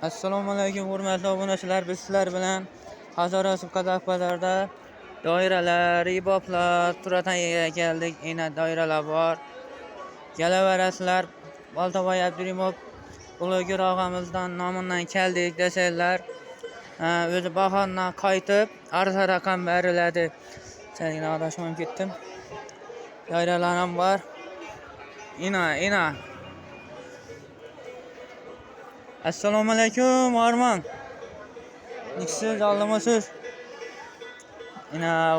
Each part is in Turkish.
Assalomu alaykum hurmatli obunachilar. Biz sizlar bilan Hazorasib Qazaq bozorida doiralar, riboblar turataga keldik. Yana doiralar bor. Kelaverasizlar. Boltoboy Abdurimov bloger og'amizdan nomidan keldik desalar, o'zi bahordan qaytib arza raqam beriladi. Sevgili adashmam ketdim. Doiralar ham bor. Ina. Assalomu alaykum Arman. Niksiz allamasiz.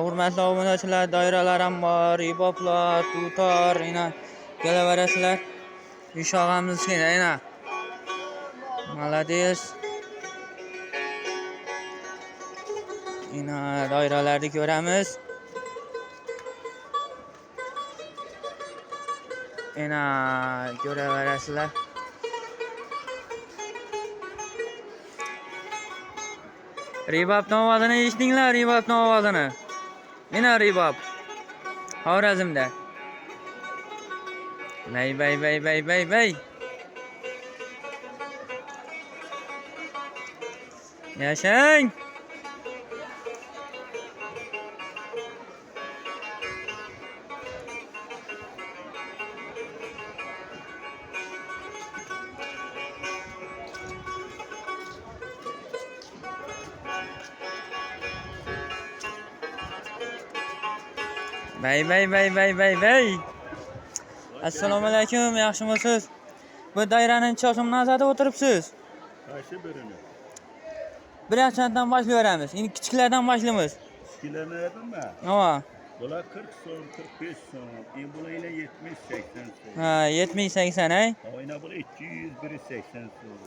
Hurmatli obunachilar, doiralar ham bor, riboblar, tutor, kelaverasizlar. Ishog'amizga Malades. Doiralarni ko'ramiz. Ko'raverasizlar. Ribobning ovozini eshitdinglar, ribobning ovozini. Ribob. Xorazmda. Bay. Yashang. Bay. Assalomu alaykum, yaxshimisiz? Bu dairaning cho'shin nazarda o'tiribsiz. Qaysi birini? Birinchidan boshlayveramiz. Endi kichiklardan boshlaymiz. Kichiklarni aytdimmi? Ha. Bular 40 so'm, 45 so'm, bular 70-80 so'm. Ha, 70-80 ay. Oyna bular 200-180 so'm.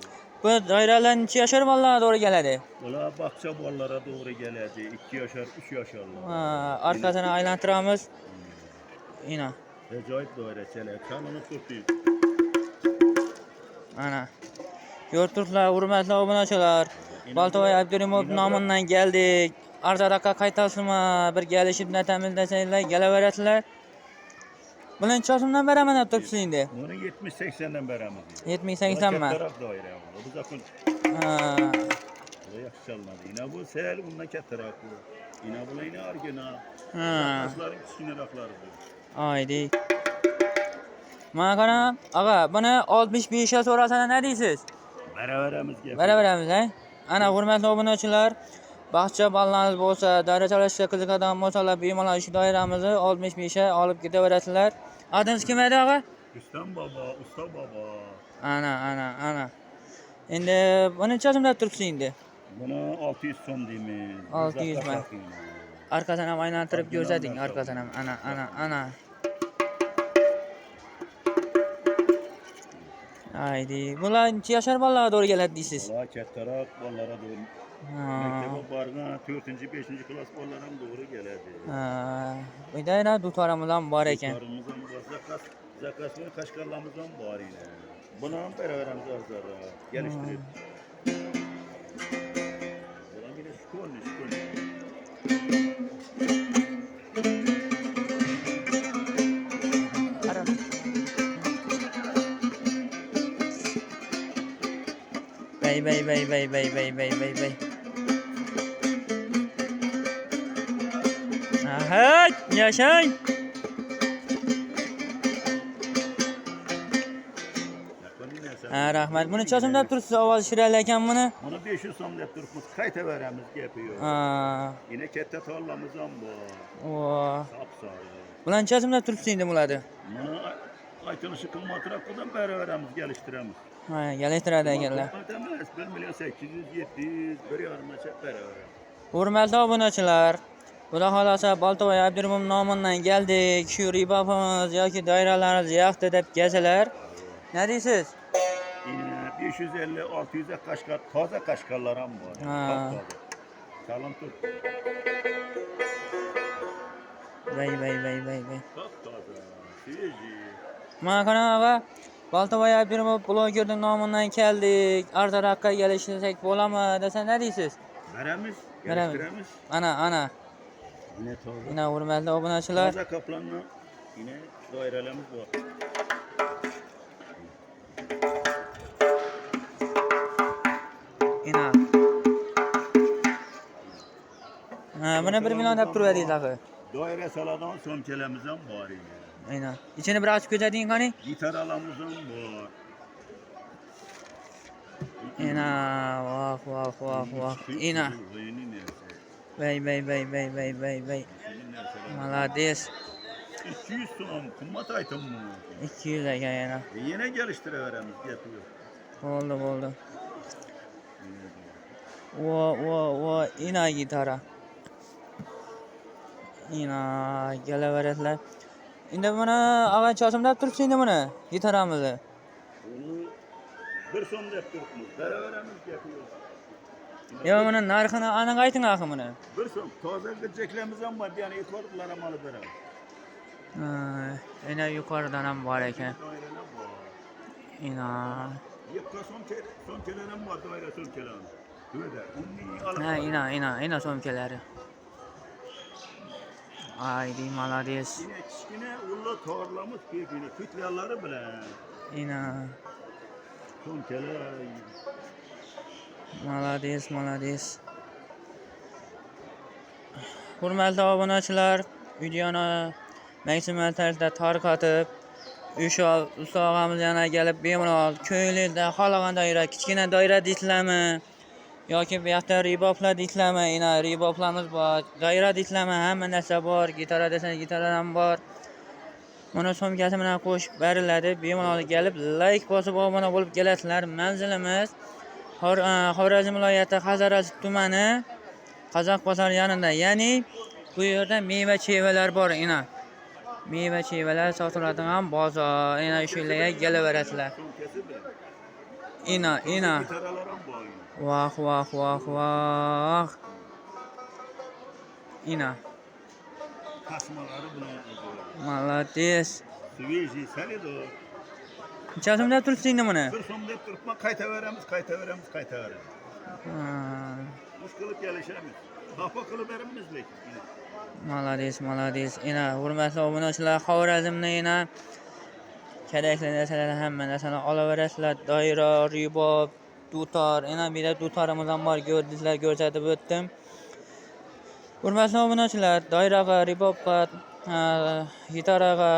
Bu doiralar necha yoshar bolalarga to'g'ri keladi? Bular baqcha bolalarga to'g'ri keladi. 2 yoshar, 3 yoshlarga. Ha, orqasini aylantiramiz. Ajoyib doira chalar. Qalinib turibdi. Ko'rturlar, hurmatli obunachilar. Boltoboy Abdurimov nomidan keldik. Arzaraqa qaytasizmi? Bir kelishib natamiz desanglar, kelaverasizlar. Bilan cho'simdan beraman deb turibsiz endi. Buni 70-80 dan beramiz. 70-80 mi? Taraf doira bu. Bu zakon. Bu yaxshi chalinadi. Bu sel bundan kattaroq bu. Bular original. Aslarning kichkinaroqlaridir. Aydi. Mana qara, ag'a, buni 65 ga so'rasana nima deysiz? Beraveramiz, hurmatli obunachilar, baqcha bolalarimiz bo'lsa, doira chalashga qiziqadigan bo'lsalar, bemalol shu doiramizni 65 ga olib ketaverasizlar. Adingiz kim edi, ag'a? Rustam bobo, usta bobo. Ana. Endi buni necha turibsiz endi? Buni 600 so'm deymiz. 600 mi? Arkasini ham aylantirib ko'rsating, arkasini ham. Ana. Aydi. Bular necha yoshar bolalarga to'g'ri keladi deysiz? Bular kattaroq bolalarga to'g'ri. Maktabga borgan 4-5 klass bolalar ham to'g'ri keladi. Bu doira dutorimiz ham bor ekan. Dutorimiz ham bor, zakasli qashqarlarimiz ham bor edi. Buni ham beraveramiz hozir. Kelishtirib. Bular meni shkolni. Bay. Aha, yashang. Rahmat. Buni necha so'mda turibsiz? Ovoz shirali ekan buni. Buni 500 so'm deb turibmiz. Qaytaveramiz gapi yo'q. Yine katta tollamiz ham bor. Sap-sari. Bular necha so'mda turibsiz endi bularni? Buni aytilishi qimmatroqdan beraveramiz, kelishtiramiz. Kelishtiradi ekanlar. 1.800.700, 1.5 beraveramiz. Hurmatli obunachilar, xudo xolasa Boltoboy Abdurimov nomidan keldik. Shu ribobimiz yoki doiralarimiz yoqdi deb kelsalar, nima deysiz? 550-600 ga Qashqar, toza Qashqarlar ham bor. Salom tur. Bay. Toza. Fiji. Mana qanaqa Boltoboy Abdurimov blogerning nomidan keldik. Arzaraqqa kelishsak bo'ladimi desa nima deysiz? Beramiz. Ana. Hurmatli obunachilar. Toza Kaplanni doiralarimiz bor. buni 1 million deb turibdingiz axir. Doira saladigan so'mkalarimiz ham bor edi. Aynan. İçini bir açıp ko'rsating qani. Gitaralamiz ham bor. Ina, vah vah vah vah. Ina. Vay vay vay vay vay vay vay. Malades. 200 so'm qimmat aytımı. 200 ekan yana. Yine geliştiriveremiz yapıyor. Bo'ldi. Va ina gitara. Ina kelaveradilar. Endi buni ag'a chosimlab turibsiz endi buni gitaramizni. Onu bir so'm deb turibmiz. Beraveramiz yapıyor. Yo buni narxini aniq ayting axir buni. Bir so'm toza g'ijjaklarimiz ham bor, ya'ni yuqorilar ham olib beramiz. Ina yuqoridan ham bor ekan. Doiralar bor. Ina. Yakka so'mkalar ham bor, doira so'mkalar. Böyle, Ina so'mkalari. Aydi malades. Yine kichkina ulla torlamız birbirini kütlerleri bile. Ina. So'mkalar. Malades. Hurmatli obunachilar, videoni maksimal tarzda tarqatib, o'sha ustag'amiz yana kelib bemalol ko'ylakda xohlagan doira, kichkina doira deysizlarmi yoki bu yoqda riboblar deysizlarmi? Ina riboblarimiz bor, doira deysizlarmi? Hamma narsa bor. Gitara desangiz gitara ham bor. Mana so'mkasi bilan qo'shib beriladi. Bemalol kelib like bosib obuna bo'lib kelasizlar. Manzilimiz Xorazm viloyati Hazorasp tumani Qozoq bozori yonida. Ya'ni bu yerda meva-chevalar bor. Ina meva-chevalar sotiladigan bozor. Ina shu yerga kelaverasizlar. So'mkasi bile. Ina. Gitaralar ham bor. Vah. Ina. Tasmaları bilan. Malades. Sveji salido. Chosimda turibsiz endi buni. Bir so'm deb turibman, qaytaveramiz. Mush qilib kelishamiz. Xafa qilib beramiz lekin. Malades. Ina hurmatli obunachilar, Xorazmni ina kerakli narsalarni hamma narsani olaverasizlar. Doira, ribob, dutor, ina bir de dutorimiz ham bor, ko'rdingizlar, ko'rsatib o'tdim. Hurmatli obunachilar, doiraga, ribobga, gitaraga,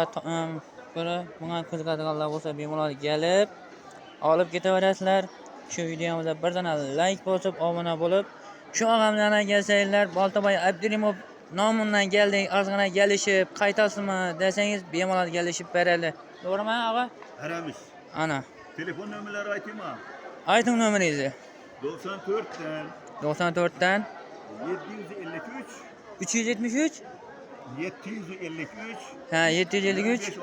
bunga qiziqadiganlar bo'lsa bemalol kelib olib ketaverasizlar. Shu videomizga bir dona like bosib, obuna bo'lib, shu og'amlarga kelsanglar, Boltaboy Abdurimov nomidan keldik, ozgina kelishib, qaytasizmi desangiz, bemalol kelishib beradi. To'g'rimi, og'a? Beramiz. Ana. Telefon nomerlari aytaymi? Ayting nomeringizni. 94dan 94dan 753 373 753 753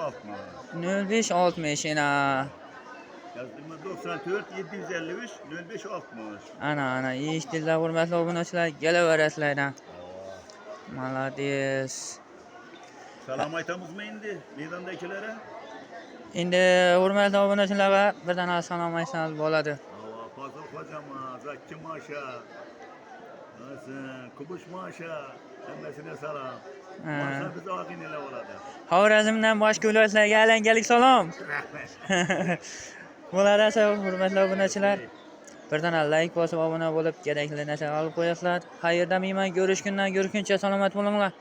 0560 ina. Yazdırma 94 753 0560. Ana eshitdinglar hurmatli obunachilar, kelaverasizlar. Malades. Salom aytamizmi endi maydondagilere? Endi hurmatli obunachilarga bir dona salom aytsangiz bo'ladi. Fazıl Hocama, Zakki Maşa, Kubuş Maşa, hemmesine selam. Maşa bize akınıyla oladı. Xorazmdan boshqa viloyatlarga alangali salom. Rahmet. Bo'ladi, hurmatli obunachilar. Bir dona like bosib obuna bo'lib, kerakli narsa olib qo'yasizlar. Xayrda miyman, ko'rishguncha salomat bo'linglar.